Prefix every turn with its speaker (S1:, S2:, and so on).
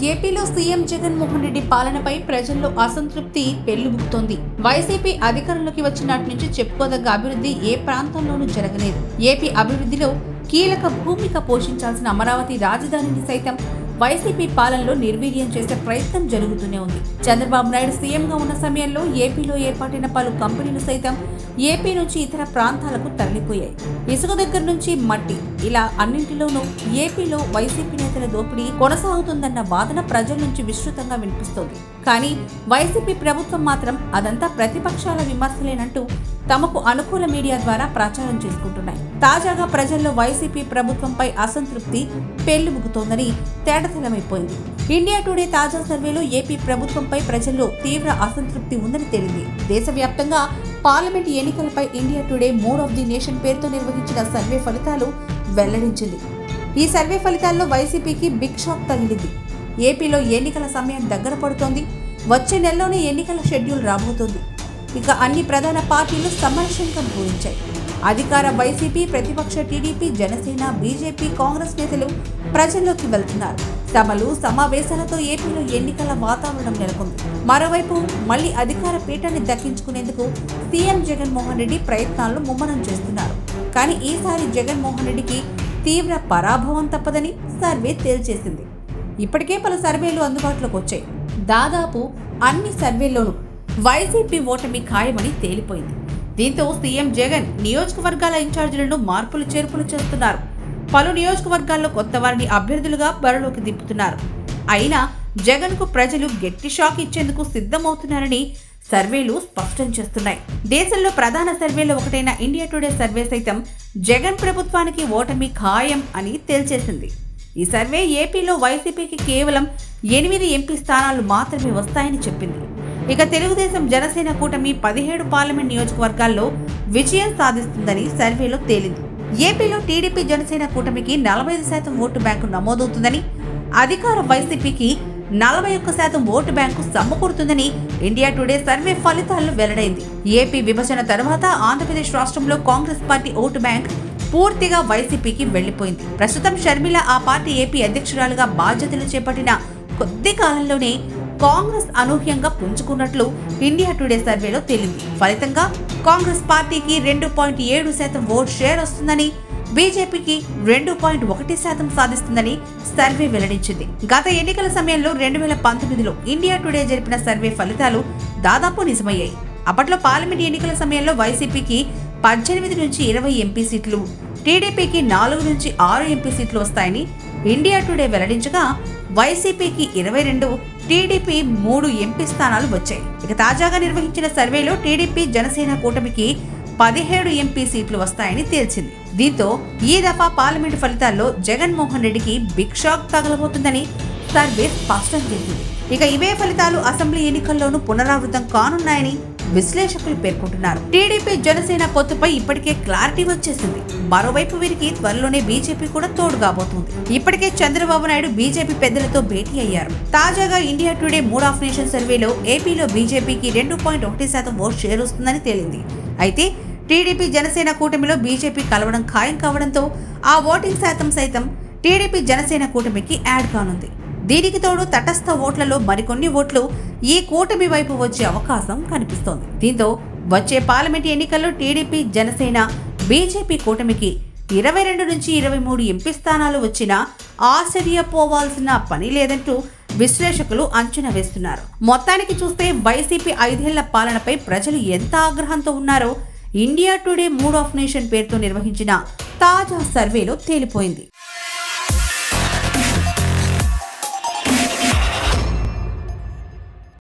S1: ఏపీలో సీఎం జగన్మోహన్ రెడ్డి పాలనపై ప్రజల్లో అసంతృప్తి పెళ్లిబుకుతోంది. వైసీపీ అధికారంలోకి వచ్చినట్టు నుంచి చెప్పుకోదగ్గ అభివృద్ధి ఏ ప్రాంతంలోనూ జరగలేదు. ఏపీ అభివృద్ధిలో కీలక భూమిక పోషించాల్సిన అమరావతి రాజధానిని సైతం వైసీపీ పాలనలో నిర్వీర్యం చేసే ప్రయత్నం జరుగుతూనే ఉంది. చంద్రబాబు నాయుడు సీఎంగా ఉన్న సమయంలో ఏపీలో ఏర్పాటైన పలు కంపెనీలు సైతం ఏపీ నుంచి ఇతర ప్రాంతాలకు తరలిపోయాయి. ఇసుక దగ్గర నుంచి మట్టి, ఇలా అన్నింటిలోనూ ఏపీలో వైసీపీ నేతల దోపిడీ కొనసాగుతుందన్న వాదన ప్రజల నుంచి విస్తృతంగా వినిపిస్తోంది. కానీ వైసీపీ ప్రభుత్వం మాత్రం అదంతా ప్రతిపక్షాల విమర్శలేనంటూ తమకు అనుకూల మీడియా ద్వారా ప్రచారం చేసుకుంటున్నాయి. తాజాగా ప్రజల్లో వైసీపీ ప్రభుత్వంపై అసంతృప్తి పెళ్లిబుకుతోందని తేటతెల్లమైపోయింది. ఇండియా టుడే తాజా సర్వేలో ఏపీ ప్రభుత్వంపై ప్రజల్లో తీవ్ర అసంతృప్తి ఉందని తేలింది. దేశవ్యాప్తంగా పార్లమెంట్ ఎన్నికలపై India today mood of the nation పేరుతో నిర్వహించిన సర్వే ఫలితాలు వెల్లడించింది. ఈ సర్వే ఫలితాల్లో వైసీపీకి బిగ్ షాక్ తగిలింది. ఏపీలో ఎన్నికల సమయం దగ్గర పడుతోంది. వచ్చే నెలలోనే ఎన్నికల షెడ్యూల్ రాబోతోంది. ఇక అన్ని ప్రధాన పార్టీలు సమరశంకం పూరించాయి. అధికార వైసీపీ, ప్రతిపక్ష టీడీపీ, జనసేన, బీజేపీ, కాంగ్రెస్ నేతలు ప్రజల్లోకి వెళ్తున్నారు. సభలు, సమావేశాలతో ఏపీలో ఎన్నికల వాతావరణం నెలకొంది. మరోవైపు మళ్లీ అధికార పీఠాన్ని దక్కించుకునేందుకు సీఎం జగన్మోహన్ రెడ్డి ప్రయత్నాలను ముమ్మరం చేస్తున్నారు. కానీ ఈసారి జగన్మోహన్ రెడ్డికి తీవ్ర పరాభవం తప్పదని సర్వే తేల్చేసింది. ఇప్పటికే పలు సర్వేలు అందుబాటులోకి వచ్చాయి. దాదాపు అన్ని సర్వేల్లోనూ వైసీపీ ఓటమి ఖాయమని తేలిపోయింది. దీంతో సీఎం జగన్ నియోజకవర్గాల ఇన్ఛార్జీలను మార్పులు చేర్పులు చేస్తున్నారు. పలు నియోజకవర్గాల్లో కొత్త వారిని అభ్యర్థులుగా బరిలోకి దింపుతున్నారు. అయినా జగన్కు ప్రజలు గట్టి షాక్ ఇచ్చేందుకు సిద్ధమవుతున్నారని సర్వేలు స్పష్టం చేస్తున్నాయి. దేశంలో ప్రధాన సర్వేలో ఒకటైన ఇండియా టుడే సర్వే సైతం జగన్ ప్రభుత్వానికి ఓటమి ఖాయం అని తేల్చేసింది. ఈ సర్వే ఏపీలో వైసీపీకి కేవలం 8 ఎంపీ స్థానాలు మాత్రమే వస్తాయని చెప్పింది. ఇక తెలుగుదేశం జనసేన కూటమి 17 పార్లమెంట్ నియోజకవర్గాల్లో విజయం సాధిస్తుందని సర్వేలో తేలింది. ఏపీలో టీడీపీ జనసేన కూటమికి 45% ఓటు బ్యాంకు నమోదవుతుందని, అధికార వైసీపీకి 41% ఓటు బ్యాంకు సమకూరుతుందని ఇండియా టుడే సర్వే ఫలితాల్లో వెల్లడైంది. ఏపీ విభజన తర్వాత ఆంధ్రప్రదేశ్ రాష్ట్రంలో కాంగ్రెస్ పార్టీ ఓటు బ్యాంక్ పూర్తిగా వైసీపీకి వెళ్లిపోయింది. ప్రస్తుతం షర్మిల ఆ పార్టీ ఏపీ అధ్యక్షురాలుగా బాధ్యతలు చేపట్టిన కొద్ది కాలంలోనే కాంగ్రెస్ అనూహ్యంగా పుంజుకున్నట్లు ఇండియా టుడే సర్వేలో తేలింది. ఫలితంగా కాంగ్రెస్ పార్టీకి 2.7% ఓట్ షేర్ వస్తుందని, బీజేపీకి 2.1% సాధిస్తుందని సర్వే వెల్లడించింది. గత ఎన్నికల సమయంలో 2019లో ఇండియా టుడే జరిపిన సర్వే ఫలితాలు దాదాపు నిజమయ్యాయి. అప్పట్లో పార్లమెంట్ ఎన్నికల సమయంలో వైసీపీకి 18 నుంచి 20 ఎంపీ సీట్లు, టీడీపీకి 4 నుంచి 6 ఎంపీ సీట్లు వస్తాయని ఇండియా టుడే వెల్లడించగా, వైసీపీకి 22, టీడీపీ 3 ఎంపీ స్థానాలు వచ్చాయి. ఇక తాజాగా నిర్వహించిన సర్వేలో టీడీపీ జనసేన కూటమికి 17 ఎంపీ సీట్లు వస్తాయని తేల్చింది. దీంతో ఈ దఫా పార్లమెంటు ఫలితాల్లో జగన్మోహన్ రెడ్డికి బిగ్ షాక్ తగలబోతుందని సర్వే స్పష్టం చేసింది. ఇక ఇవే ఫలితాలు అసెంబ్లీ ఎన్నికల్లోనూ పునరావృతం కానున్నాయని విశ్లేషకులు పేర్కొంటున్నారు. టీడీపీ జనసేన పొత్తుపై ఇప్పటికే క్లారిటీ వచ్చేసింది. మరోవైపు వీరికి త్వరలోనే బీజేపీ కూడా తోడు కాబోతుంది. ఇప్పటికే చంద్రబాబు నాయుడు బీజేపీ పెద్దలతో భేటీ అయ్యారు. తాజాగా India today mood of nation సర్వేలో ఏపీలో బీజేపీకి 2.1% ఓట్ షేర్ వస్తుందని తేలింది. అయితే టీడీపీ జనసేన కూటమిలో బీజేపీ కలవడం ఖాయం కావడంతో ఆ ఓటింగ్ శాతం సైతం టీడీపీ జనసేన కూటమికి యాడ్ కానుంది. దీనికి తోడు తటస్థ ఓట్లలో మరికొన్ని ఓట్లు ఈ కూటమి వైపు వచ్చే అవకాశం కనిపిస్తోంది. దీంతో వచ్చే పార్లమెంట్ ఎన్నికల్లో టీడీపీ జనసేన బీజేపీ కూటమికి 22 నుంచి 23 ఎంపీ స్థానాలు వచ్చినా ఆశ్చర్యపోవాల్సిన పని లేదంటూ విశ్లేషకులు అంచనా వేస్తున్నారు. మొత్తానికి చూస్తే వైసీపీ 5 ఏళ్ల పాలనపై ప్రజలు ఎంత ఆగ్రహంతో ఉన్నారో India today mood of nation పేరుతో నిర్వహించిన తాజా సర్వేలో తేలిపోయింది.